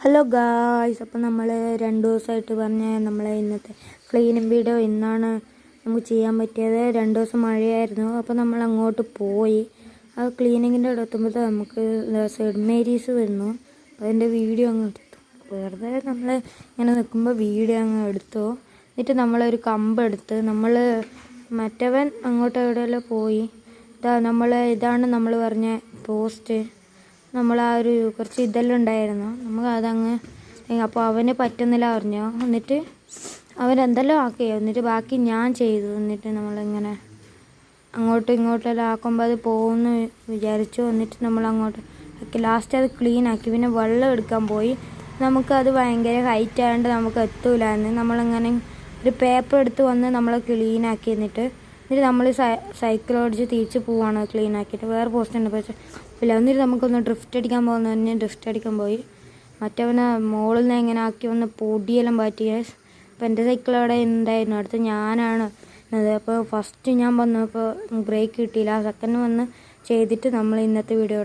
Hello guys, അപ്പോൾ നമ്മൾ 2 ദിവസമായിട്ട് പറഞ്ഞ നമ്മളെ ഇന്നത്തെ ക്ലീനിങ് വീഡിയോ ഇന്നാണ് നമുക്ക് ചെയ്യാൻ പറ്റിയത്. 2 ദിവസം മഴയായിരുന്നു. അപ്പോൾ നമ്മൾ അങ്ങോട്ട് പോയി. ആ ക്ലീനിങ്ങിൻ്റെ അവിടെ എത്തുമ്പോൾ നമുക്ക് സെഡ് മേരീസ് വരുന്നു. അതിൻ്റെ വീഡിയോ അങ്ങ് എടുത്തു. വെറുതെ നമ്മൾ ഇങ്ങനെ നിൽക്കുമ്പോൾ വീഡിയോ അങ്ങ് എടുത്തു. എന്നിട്ട് നമ്മളൊരു കമ്പെടുത്ത് മറ്റവൻ അങ്ങോട്ട് എവിടെയെല്ലാം പോയി. ഇതാണ് നമ്മൾ പറഞ്ഞ പോസ്റ്റ്. നമ്മൾ ആ ഒരു കുറച്ച് ഇതെല്ലാം ഉണ്ടായിരുന്നു, നമുക്ക് അതങ്ങ് അപ്പോൾ അവന് പറ്റുന്നില്ല പറഞ്ഞു. എന്നിട്ട് അവനെന്തെല്ലാം ആക്കി, എന്നിട്ട് ബാക്കി ഞാൻ ചെയ്തു. എന്നിട്ട് നമ്മളിങ്ങനെ അങ്ങോട്ടും ഇങ്ങോട്ടെല്ലാം ആക്കുമ്പോൾ അത് പോകുമെന്ന് വിചാരിച്ചു. എന്നിട്ട് നമ്മൾ അങ്ങോട്ട് ആക്കി. ലാസ്റ്റ് അത് ക്ലീൻ ആക്കി. പിന്നെ വെള്ളം എടുക്കാൻ പോയി. നമുക്കത് ഭയങ്കര ഹൈറ്റ് ആയതുകൊണ്ട് നമുക്ക് എത്തൂലായിരുന്നു. നമ്മളിങ്ങനെ ഒരു പേപ്പർ എടുത്ത് വന്ന് നമ്മൾ ക്ലീൻ ആക്കി. എന്നിട്ട് നമ്മൾ സൈക്കിൾ ഓടിച്ച് തിരിച്ച് പോവാണ്. ക്ലീൻ ആക്കിയിട്ട് വേറെ പോസ്റ്റ് ഉണ്ട് പക്ഷേ ഇല്ല. എന്നിട്ട് നമുക്കൊന്ന് ഡ്രിഫ്റ്റ് അടിക്കാൻ പോകുന്ന തന്നെ ഡ്രിഫ്റ്റ് അടിക്കാൻ പോയി. മറ്റവനെ മുകളിൽ നിന്ന് എങ്ങനെ ആക്കി വന്ന് പൊടിയെല്ലാം പറ്റിയ. അപ്പോൾ എൻ്റെ സൈക്കിൾ അവിടെ ഉണ്ടായിരുന്നു. അടുത്ത് ഞാനാണ്. അപ്പോൾ ഫസ്റ്റ് ഞാൻ വന്നപ്പോൾ ബ്രേക്ക് കിട്ടിയില്ല. സെക്കൻഡ് വന്ന് ചെയ്തിട്ട് നമ്മൾ ഇന്നത്തെ വീഡിയോ